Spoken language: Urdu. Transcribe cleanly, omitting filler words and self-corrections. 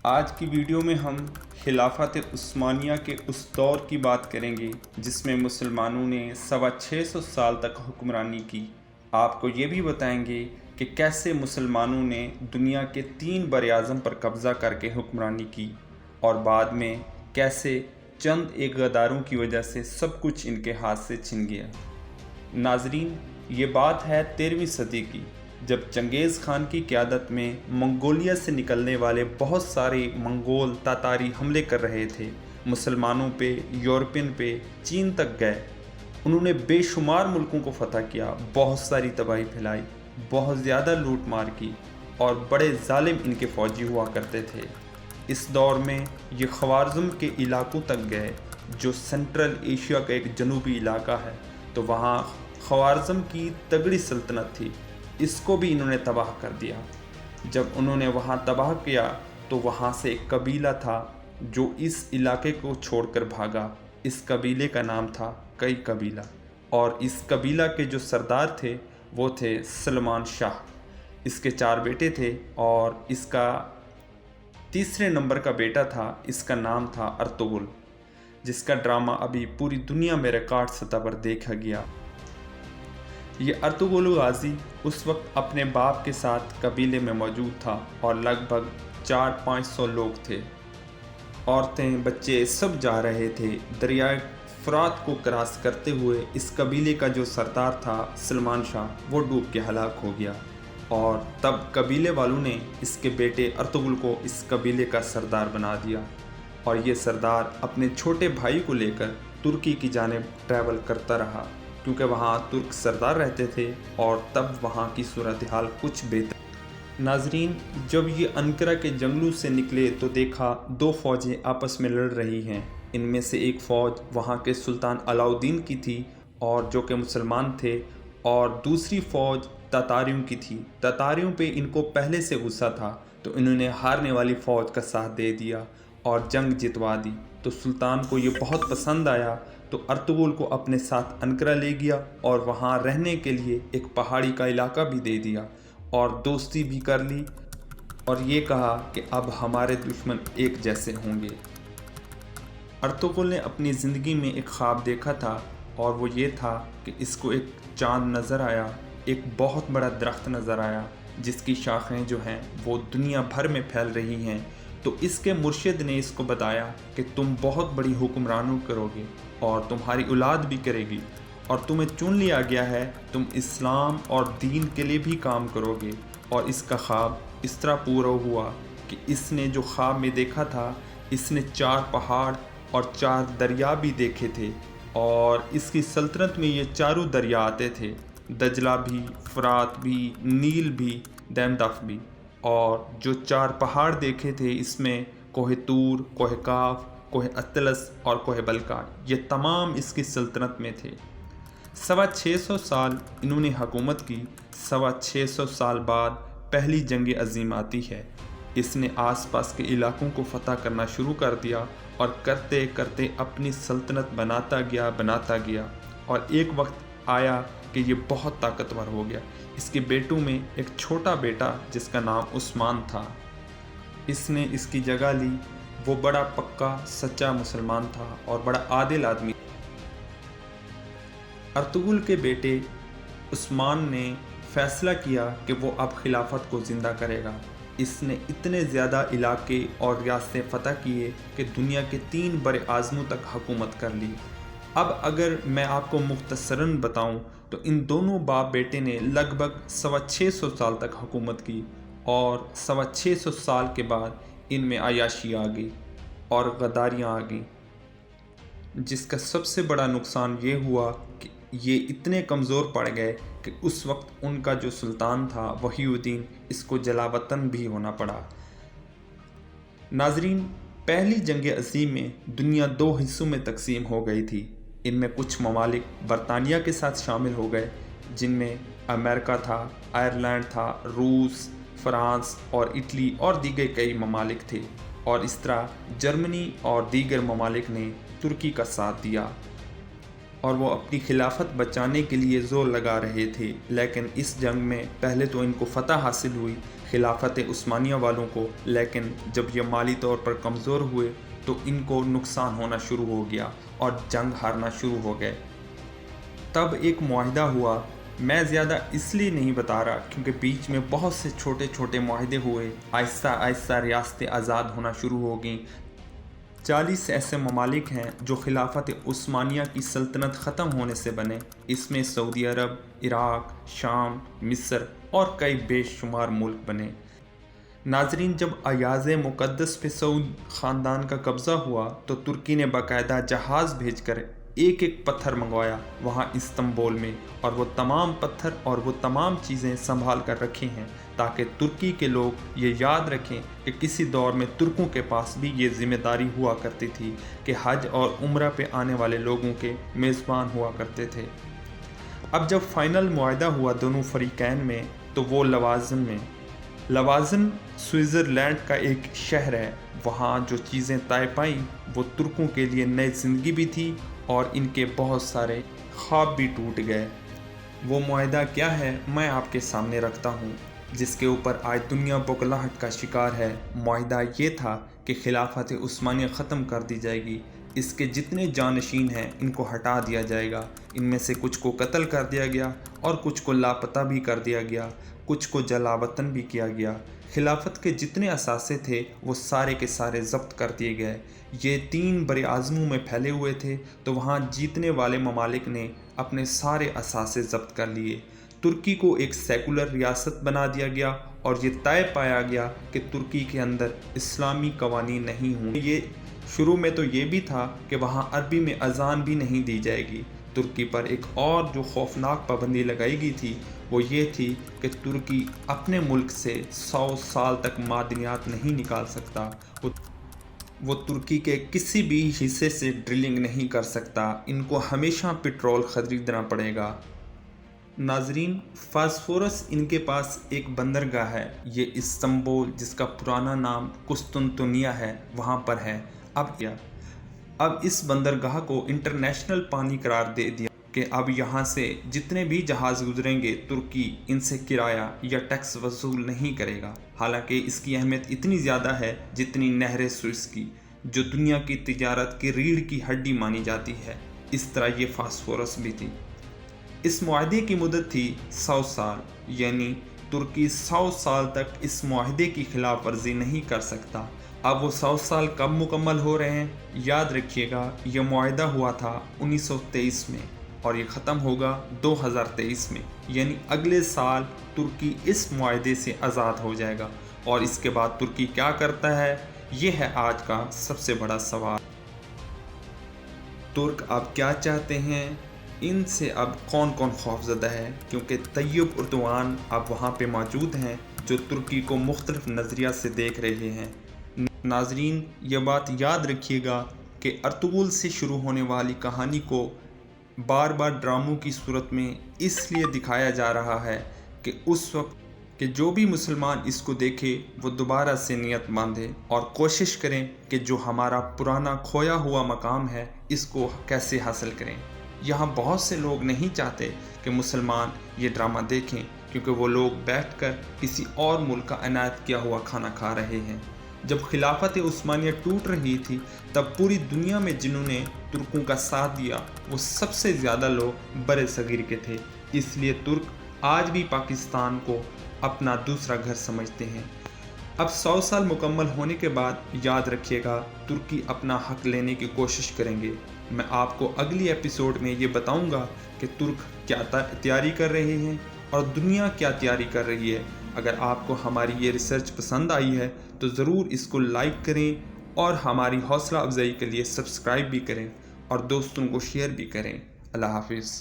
آج کی ویڈیو میں ہم خلافت عثمانیہ کے اس دور کی بات کریں گے جس میں مسلمانوں نے 650 سال تک حکمرانی کی۔ آپ کو یہ بھی بتائیں گے کہ کیسے مسلمانوں نے دنیا کے 3 براعظم پر قبضہ کر کے حکمرانی کی اور بعد میں کیسے چند ایک غداروں کی وجہ سے سب کچھ ان کے ہاتھ سے چھن گیا۔ ناظرین، یہ بات ہے 13ویں صدی کی، جب چنگیز خان کی قیادت میں منگولیا سے نکلنے والے بہت سارے منگول تاتاری حملے کر رہے تھے، مسلمانوں پہ، یورپین پہ، چین تک گئے۔ انہوں نے بے شمار ملکوں کو فتح کیا، بہت ساری تباہی پھیلائی، بہت زیادہ لوٹ مار کی اور بڑے ظالم ان کے فوجی ہوا کرتے تھے۔ اس دور میں یہ خوارزم کے علاقوں تک گئے جو سینٹرل ایشیا کا ایک جنوبی علاقہ ہے، تو وہاں خوارزم کی تگڑی سلطنت تھی، اس کو بھی انہوں نے تباہ کر دیا۔ جب انہوں نے وہاں تباہ کیا تو وہاں سے ایک قبیلہ تھا جو اس علاقے کو چھوڑ کر بھاگا۔ اس قبیلے کا نام تھا کئی قبیلہ، اور اس قبیلہ کے جو سردار تھے وہ تھے سلمان شاہ۔ اس کے 4 بیٹے تھے اور اس کا تیسرے نمبر کا بیٹا تھا، اس کا نام تھا ارطغرل، جس کا ڈرامہ ابھی پوری دنیا میں ریکارڈ سطح پر دیکھا گیا۔ یہ ارطغرل غازی اس وقت اپنے باپ کے ساتھ قبیلے میں موجود تھا اور لگ بھگ 400-500 لوگ تھے۔ عورتیں، بچے سب جا رہے تھے۔ دریائے فرات کو کراس کرتے ہوئے اس قبیلے کا جو سردار تھا سلمان شاہ، وہ ڈوب کے ہلاک ہو گیا، اور تب قبیلے والوں نے اس کے بیٹے ارطغرل کو اس قبیلے کا سردار بنا دیا، اور یہ سردار اپنے چھوٹے بھائی کو لے کر ترکی کی جانب ٹریول کرتا رہا، کیونکہ وہاں ترک سردار رہتے تھے اور تب وہاں کی صورتحال کچھ بہتر۔ ناظرین، جب یہ انقرہ کے جنگلوں سے نکلے تو دیکھا 2 فوجیں آپس میں لڑ رہی ہیں۔ ان میں سے ایک فوج وہاں کے سلطان علاؤالدین کی تھی اور جو کہ مسلمان تھے، اور دوسری فوج تاتاریوں کی تھی۔ تاتاریوں پہ ان کو پہلے سے غصہ تھا، تو انہوں نے ہارنے والی فوج کا ساتھ دے دیا اور جنگ جتوا دی۔ تو سلطان کو یہ بہت پسند آیا، تو ارطغرل کو اپنے ساتھ انقرہ لے گیا اور وہاں رہنے کے لیے ایک پہاڑی کا علاقہ بھی دے دیا اور دوستی بھی کر لی، اور یہ کہا کہ اب ہمارے دشمن ایک جیسے ہوں گے۔ ارطغرل نے اپنی زندگی میں ایک خواب دیکھا تھا، اور وہ یہ تھا کہ اس کو ایک چاند نظر آیا، ایک بہت بڑا درخت نظر آیا جس کی شاخیں جو ہیں وہ دنیا بھر میں پھیل رہی ہیں۔ تو اس کے مرشد نے اس کو بتایا کہ تم بہت بڑی حکمرانی کرو گے اور تمہاری اولاد بھی کرے گی، اور تمہیں چن لیا گیا ہے، تم اسلام اور دین کے لیے بھی کام کرو گے۔ اور اس کا خواب اس طرح پورا ہوا کہ اس نے جو خواب میں دیکھا تھا، اس نے 4 پہاڑ اور 4 دریا بھی دیکھے تھے، اور اس کی سلطنت میں یہ چاروں دریا آتے تھے، دجلہ بھی، فرات بھی، نیل بھی، دیمداف بھی۔ اور جو 4 پہاڑ دیکھے تھے، اس میں کوہ طور، کوہ کاف، کوہ اطلس اور کوہ بلقا، یہ تمام اس کی سلطنت میں تھے۔ 650 سال انہوں نے حکومت کی۔ 650 سال بعد پہلی جنگ عظیم آتی ہے۔ اس نے آس پاس کے علاقوں کو فتح کرنا شروع کر دیا، اور کرتے کرتے اپنی سلطنت بناتا گیا، اور ایک وقت آیا کہ یہ بہت طاقتور ہو گیا۔ اس کے بیٹوں میں ایک چھوٹا بیٹا جس کا نام عثمان تھا، اس نے اس کی جگہ لی۔ وہ بڑا پکا سچا مسلمان تھا اور بڑا عادل آدمی۔ ارطغرل کے بیٹے عثمان نے فیصلہ کیا کہ وہ اب خلافت کو زندہ کرے گا۔ اس نے اتنے زیادہ علاقے اور ریاستیں فتح کیے کہ دنیا کے 3 براعظموں تک حکومت کر لی۔ اب اگر میں آپ کو مختصراً بتاؤں تو ان دونوں باپ بیٹے نے لگ بھگ 650 سال تک حکومت کی، اور 650 سال کے بعد ان میں عیاشی آ گئی اور غداریاں آ گئیں، جس کا سب سے بڑا نقصان یہ ہوا کہ یہ اتنے کمزور پڑ گئے کہ اس وقت ان کا جو سلطان تھا وحی الدین، اس کو جلا وطن بھی ہونا پڑا۔ ناظرین، پہلی جنگ عظیم میں دنیا 2 حصوں میں تقسیم ہو گئی تھی۔ ان میں کچھ ممالک برطانیہ کے ساتھ شامل ہو گئے، جن میں امریکہ تھا، آئرلینڈ تھا، روس، فرانس اور اٹلی اور دیگر کئی ممالک تھے، اور اس طرح جرمنی اور دیگر ممالک نے ترکی کا ساتھ دیا۔ اور وہ اپنی خلافت بچانے کے لیے زور لگا رہے تھے، لیکن اس جنگ میں پہلے تو ان کو فتح حاصل ہوئی خلافت عثمانیہ والوں کو، لیکن جب یہ مالی طور پر کمزور ہوئے تو ان کو نقصان ہونا شروع ہو گیا اور جنگ ہارنا شروع ہو گئے۔ تب ایک معاہدہ ہوا، میں زیادہ اس لیے نہیں بتا رہا کیونکہ بیچ میں بہت سے چھوٹے چھوٹے معاہدے ہوئے، آہستہ آہستہ ریاستیں آزاد ہونا شروع ہو گئیں۔ 40 ایسے ممالک ہیں جو خلافت عثمانیہ کی سلطنت ختم ہونے سے بنے، اس میں سعودی عرب، عراق، شام، مصر اور کئی بے شمار ملک بنے۔ ناظرین، جب ایاز مقدس پہ سعود خاندان کا قبضہ ہوا تو ترکی نے باقاعدہ جہاز بھیج کر ایک ایک پتھر منگوایا وہاں استنبول میں، اور وہ تمام پتھر اور وہ تمام چیزیں سنبھال کر رکھے ہیں تاکہ ترکی کے لوگ یہ یاد رکھیں کہ کسی دور میں ترکوں کے پاس بھی یہ ذمہ داری ہوا کرتی تھی کہ حج اور عمرہ پہ آنے والے لوگوں کے میزبان ہوا کرتے تھے۔ اب جب فائنل معاہدہ ہوا دونوں فریقین میں تو وہ لوازن میں، لوازن سوئٹزرلینڈ کا ایک شہر ہے، وہاں جو چیزیں طے پائیں وہ ترکوں کے لیے نئی زندگی بھی تھی اور ان کے بہت سارے خواب بھی ٹوٹ گئے۔ وہ معاہدہ کیا ہے میں آپ کے سامنے رکھتا ہوں، جس کے اوپر آج دنیا بوکھلاہٹ کا شکار ہے۔ معاہدہ یہ تھا کہ خلافت عثمانیہ ختم کر دی جائے گی، اس کے جتنے جانشین ہیں ان کو ہٹا دیا جائے گا، ان میں سے کچھ کو قتل کر دیا گیا اور کچھ کو لاپتہ بھی کر دیا گیا، کچھ کو جلا وطن بھی کیا گیا۔ خلافت کے جتنے اثاثے تھے وہ سارے کے سارے ضبط کر دیے گئے۔ یہ 3 بر اعظموں میں پھیلے ہوئے تھے تو وہاں جیتنے والے ممالک نے اپنے سارے اثاثے ضبط کر لیے۔ ترکی کو ایک سیکولر ریاست بنا دیا گیا اور یہ طے پایا گیا کہ ترکی کے اندر اسلامی قوانین نہیں ہوں گے۔ شروع میں تو یہ بھی تھا کہ وہاں عربی میں اذان بھی نہیں دی جائے گی۔ ترکی پر ایک اور جو خوفناک پابندی لگائی گئی تھی وہ یہ تھی کہ ترکی اپنے ملک سے 100 سال تک معدنیات نہیں نکال سکتا، وہ ترکی کے کسی بھی حصے سے ڈرلنگ نہیں کر سکتا، ان کو ہمیشہ پٹرول خریدنا پڑے گا۔ ناظرین، فاسفورس ان کے پاس ایک بندرگاہ ہے، یہ استنبول جس کا پرانا نام قسطنطنیہ ہے وہاں پر ہے۔ اب اس بندرگاہ کو انٹرنیشنل پانی قرار دے دیا کہ اب یہاں سے جتنے بھی جہاز گزریں گے ترکی ان سے کرایہ یا ٹیکس وصول نہیں کرے گا، حالانکہ اس کی اہمیت اتنی زیادہ ہے جتنی نہر سوئس کی، جو دنیا کی تجارت کی ریڑھ کی ہڈی مانی جاتی ہے، اس طرح یہ فاسفورس بھی تھی۔ اس معاہدے کی مدت تھی 100 سال، یعنی ترکی 100 سال تک اس معاہدے کی خلاف ورزی نہیں کر سکتا۔ اب وہ 100 سال کب مکمل ہو رہے ہیں؟ یاد رکھیے گا یہ معاہدہ ہوا تھا 1923 میں اور یہ ختم ہوگا 2023 میں، یعنی اگلے سال ترکی اس معاہدے سے آزاد ہو جائے گا۔ اور اس کے بعد ترکی کیا کرتا ہے، یہ ہے آج کا سب سے بڑا سوال۔ ترک اب کیا چاہتے ہیں؟ ان سے اب کون کون خوفزدہ ہے؟ کیونکہ طیب اردوان اب وہاں پہ موجود ہیں جو ترکی کو مختلف نظریہ سے دیکھ رہے ہیں۔ ناظرین، یہ بات یاد رکھیے گا کہ ارطغرل سے شروع ہونے والی کہانی کو بار بار ڈراموں کی صورت میں اس لیے دکھایا جا رہا ہے کہ اس وقت کہ جو بھی مسلمان اس کو دیکھے وہ دوبارہ سے نیت باندھے اور کوشش کریں کہ جو ہمارا پرانا کھویا ہوا مقام ہے اس کو کیسے حاصل کریں۔ یہاں بہت سے لوگ نہیں چاہتے کہ مسلمان یہ ڈرامہ دیکھیں کیونکہ وہ لوگ بیٹھ کر کسی اور ملک کا عنایت کیا ہوا کھانا کھا رہے ہیں۔ جب خلافت عثمانیہ ٹوٹ رہی تھی تب پوری دنیا میں جنہوں نے ترکوں کا ساتھ دیا وہ سب سے زیادہ لوگ بر صغیر کے تھے، اس لیے ترک آج بھی پاکستان کو اپنا دوسرا گھر سمجھتے ہیں۔ اب 100 سال مکمل ہونے کے بعد یاد رکھیے گا ترکی اپنا حق لینے کی کوشش کریں گے۔ میں آپ کو اگلی ایپیسوڈ میں یہ بتاؤں گا کہ ترک کیا تیاری کر رہے ہیں اور دنیا کیا تیاری کر رہی ہے۔ اگر آپ کو ہماری یہ ریسرچ پسند آئی ہے تو ضرور اس کو لائک کریں اور ہماری حوصلہ افزائی کے لیے سبسکرائب بھی کریں اور دوستوں کو شیئر بھی کریں۔ اللہ حافظ۔